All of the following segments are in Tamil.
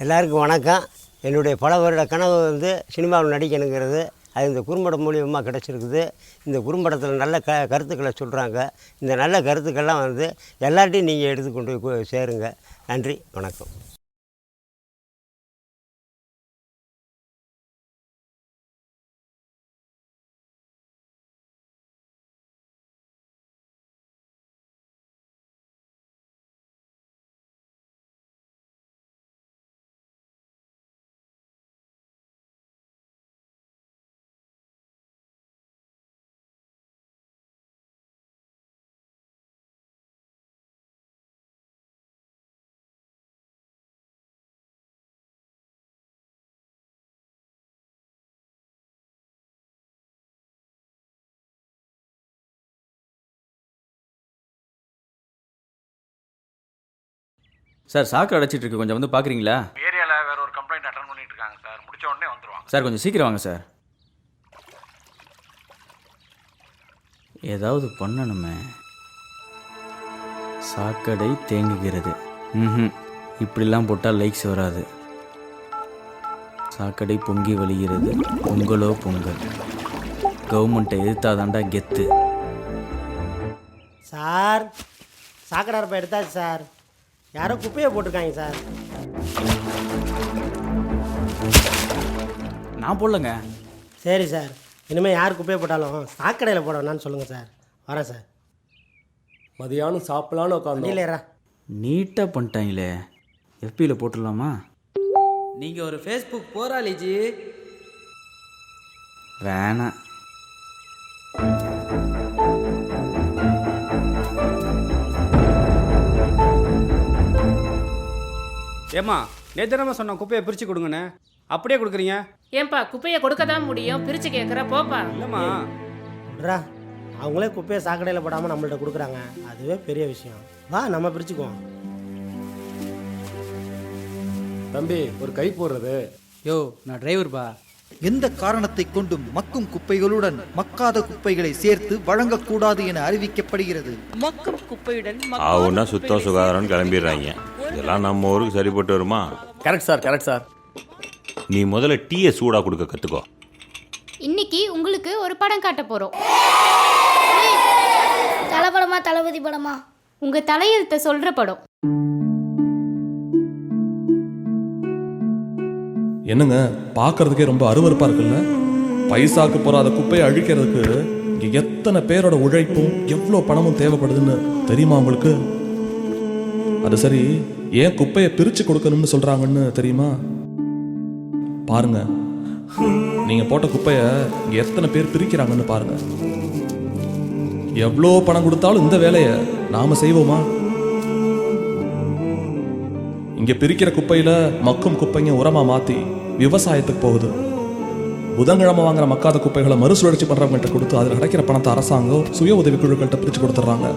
எல்லாருக்கும் வணக்கம். என்னுடைய பல வருட கனவு வந்து சினிமாவில் நடிக்கணுங்கிறது. அது இந்த குறும்படம் மூலியமாக கிடச்சிருக்குது. இந்த குறும்படத்தில் நல்ல கருத்துக்களை சொல்கிறாங்க. இந்த நல்ல கருத்துக்கள்லாம் வந்து எல்லார்ட்டையும் நீங்கள் எடுத்துக்கொண்டு சேருங்க. நன்றி, வணக்கம். சார், சாக்கு அடைச்சிட்டு இருக்கு, கொஞ்சம் வந்து பார்க்குறீங்களா? ஏரியாவில் வேற ஒரு கம்ப்ளைண்ட் அட்டன் பண்ணிட்டு இருக்காங்க சார். முடிச்ச உடனே வந்துருவாங்க சார். கொஞ்சம் சீக்கிரம் வாங்க சார். ஏதாவது பண்ணணுமே. சாக்கடை தேங்குகிறது. இப்படிலாம் போட்டால் லைக்ஸ் வராது. சாக்கடை பொங்கி வழிகிறது. பொங்கலோ பொங்கல். கவர்மெண்ட்டை எதிர்த்தாதாண்டா கெத்து. சார், சாக்கடை அரப்பை எடுத்தாச்சு சார். யாரோ குப்பையை போட்டிருக்காங்க சார். நான் போடலங்க. சரி சார், இனிமேல் யார் குப்பையை போட்டாலும் சாக்கடையில் போட வேணான்னு சொல்லுங்கள் சார். வரேன் சார். மதியானம் சாப்பிடலான்னு உட்காந்து இல்லையா நீட்டாக பண்ணிட்டாங்களே. எஃபியில் போட்டுடலாமா? நீங்கள் ஒரு ஃபேஸ்புக் போராளிஜி. வேணாம். ஏம்மா, நேத்திரமா சொன்ன குப்பையை பிரித்து கொடுங்கண்ணே. அப்படியே கொடுக்குறீங்க? ஏன்பா, குப்பையை கொடுக்க தான் முடியும், பிரிச்சு கேட்குற போப்பா. இல்லைம்மா. விட்றா, அவங்களே குப்பையை சாக்கடையில் போடாமல் நம்மள்ட்ட கொடுக்குறாங்க. அதுவே பெரிய விஷயம். வா, நம்ம பிரிச்சுக்குவோம். தம்பி, ஒரு கை போடுறது. யோ, நான் டிரைவர் பா. எந்த காரணத்தை கொண்டும் மக்கும் குப்பைகளுடன் மக்காத குப்பைகளை சேர்த்து வழங்கக்கூடாது என அறிவிக்கப்படுகிறது. மக்கும் குப்பையுடன் ஆவுன்னா சுத்தம் சுகாதாரம் கிளம்பிடுறாங்க. இதெல்லாம் நம்ம ஊருக்கு சரிப்பட்டு வருமா? Correct sir, correct sir. நீ முதல்ல டீயை சூடாக கொடுக்க கற்றுக்கோ. இன்னைக்கு உங்களுக்கு ஒரு படம் காட்ட போகிறோம். தலைப்படமா தளபதி படமா? உங்கள் தலையெழுத்தை சொல்கிற படம். என்னங்க, பார்க்கறதுக்கே ரொம்ப அருவருப்பா இருக்குல்ல? பைசாக்கு போறாத குப்பையை அழிக்கிறதுக்கு இங்க எத்தனை பேரோட உழைப்பும் எவ்வளோ பணமும் தேவைப்படுதுன்னு தெரியுமா உங்களுக்கு? அது சரி, ஏன் குப்பையை பிரிச்சு கொடுக்கணும்னு சொல்றாங்கன்னு தெரியுமா? பாருங்க, நீங்க போட்ட குப்பையை இங்க எத்தனை பேர் பிரிக்கிறாங்கன்னு பாருங்க. எவ்வளோ பணம் கொடுத்தாலும் இந்த வேலையை நாம செய்வோமா? இங்க பிரிக்கிற குப்பையில மக்கும் குப்பைங்க உரமா மாத்தி விவசாயத்துக்கு போகுது. புதன்கிழமை வாங்குற மக்காத குப்பைகளை மறுசுழற்சி பண்றவங்கள்ட்ட கொடுத்து அதில் கிடைக்கிற பணத்தை அரசாங்கம் சுய உதவி குழுக்கள்கிட்ட பிரிச்சு கொடுத்துட்றாங்க.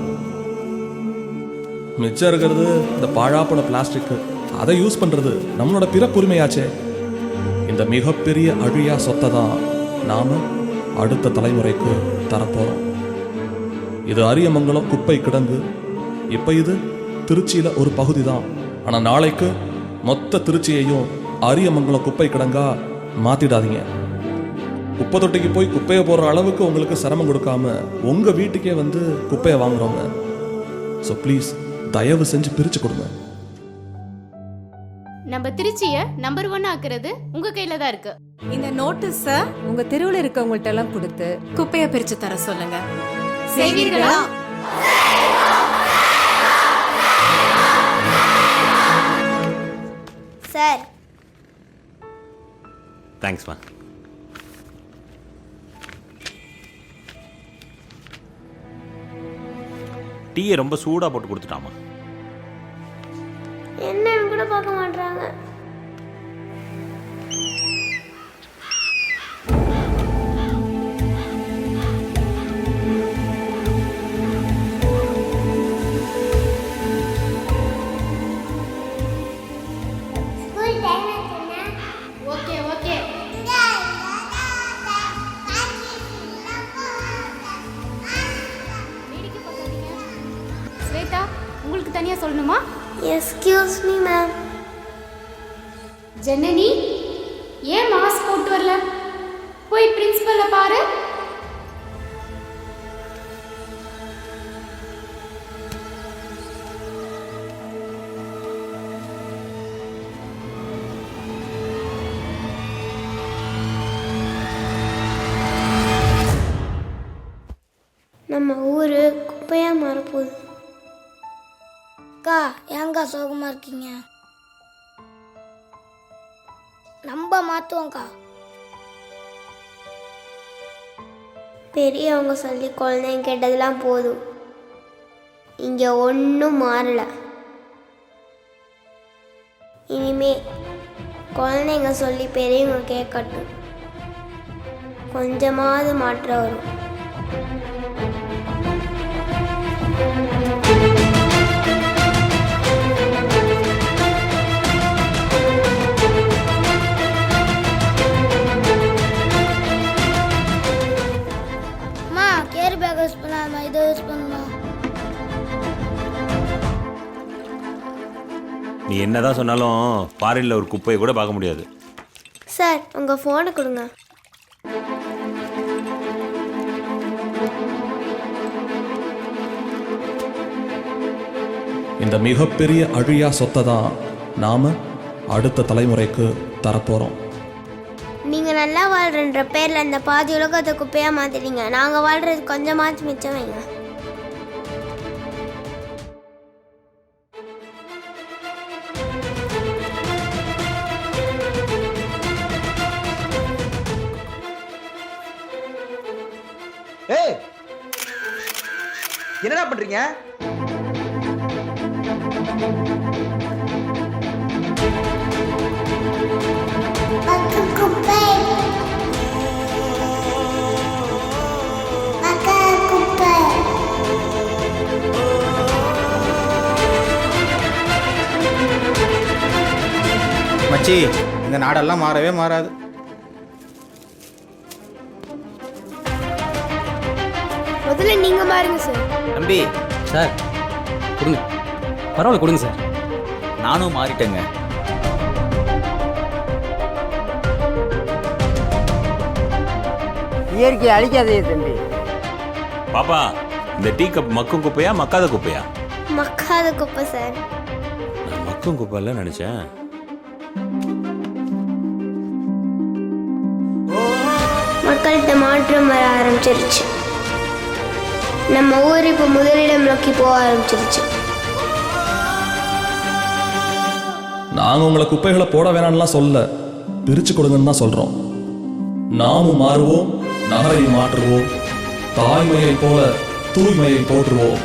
மிச்சம் இருக்கிறது இந்த பாழாப்பட பிளாஸ்டிக். அதை யூஸ் பண்றது நம்மளோட பிறப்புரிமையாச்சே. இந்த மிகப்பெரிய அழியா சொத்தை தான் நாம அடுத்த தலைமுறைக்கு தரப்போறோம். இது அரியமங்கலம் குப்பை கிடங்கு. இப்ப இது திருச்சியில ஒரு பகுதி தான். ஆனா நாளைக்கு மொத்த திருச்சியையும் அரியமங்கலம் குப்பை கிடங்கா மாத்திடாதீங்க. குப்பை தொட்டிக்கு போய் குப்பையை போடுற அளவுக்கு உங்களுக்கு சிரமம் கொடுக்காம உங்க வீட்டுக்கே வந்து குப்பையை வாங்குறோங்க. ஸோ ப்ளீஸ், தயவு செஞ்சு பிரிச்சு கொடுங்க. நம்ம திருச்சியை நம்பர் 1 ஆக்குறது உங்க கையில தான் இருக்கு. இந்த நோட்டீஸ உங்க தெருவில் இருக்கவங்கள்ட்ட எல்லாம் கொடுத்து குப்பையை பிரிச்சு தர சொல்லுங்க. செய்வீர்களா? சார், தேங்க்ஸ்மா. டீயை ரொம்ப சூடாக போட்டு கொடுத்துட்டாமா. என்னன்னு கூட பார்க்க மாட்டாங்க. Okay okay. ஸ்வேதா, உங்களுக்கு தனியா சொல்லணுமா? Excuse me ma'am. ஜனனி ஏன் மாஸ்க் போட்டு வரல? போய் பிரின்சிபல்ல பாரு. நம்ம ஊரு குப்பையா மாறப்போகுது. அக்கா ஏங்கா சோகமா இருக்கீங்க? நம்ம மாத்துவோம்க்கா. பெரியவங்க சொல்லி குழந்தைங்க கேட்டதெல்லாம் போதும். இங்க ஒன்றும் மாறல. இனிமே குழந்தைங்க சொல்லி பெரியவங்க கேட்கட்டும். கொஞ்சமாவது மாற்றம் வரும். கேரி பேக் யூஸ் பண்ணாம இதை யூஸ் பண்ணலாம். நீ என்னதான் சொன்னாலும் ஃபாரின்ல ஒரு குப்பையை கூட பார்க்க முடியாது. சார் உங்க ஃபோனை கொடுங்க. இந்த மிகப்பெரிய அழியா சொத்தை தான் நாம அடுத்த தலைமுறைக்கு தரப்போறோம். நீங்க நல்லா வாழ்றன்ற பேர்ல அந்த பாதி உலகத்தை குப்பையா மாத்திட்டீங்க. நாங்க வாழ்றது கொஞ்சமாச்சும் மிச்சம் வைங்க. ஏய் என்னடா பண்றீங்க? மச்சி, இந்த நாடெல்லாம் மாறவே மாறாது. முதல்ல நீங்க மாறுங்க சார். தம்பி சார் கொடுங்க, பரவாயில்ல கொடுங்க சார். நானும் மாறிட்டேங்க. இயற்கையை அழிக்காதே தம்பி. பாப்பா, இந்த டீ கப் மக்கும் குப்பையா மக்காத குப்பையா? மக்காத குப்பை சார். நான் மக்கும் குப்பைல நினைச்சேன். மக்கள்கிட்ட மாற்றம் வர ஆரம்பிச்சிருச்சு. நம்ம ஊர் இப்போ முதலிடம் நோக்கி போக ஆரம்பிச்சிருச்சு. நாங்கள் உங்களை குப்பைகளை போட வேணாம்லாம் சொல்ல, பிரித்து கொடுங்கன்னு தான் சொல்கிறோம். நாமும் மாறுவோம், நகரை மாற்றுவோம், தாய்மையை போல தூய்மையை போற்றுவோம்.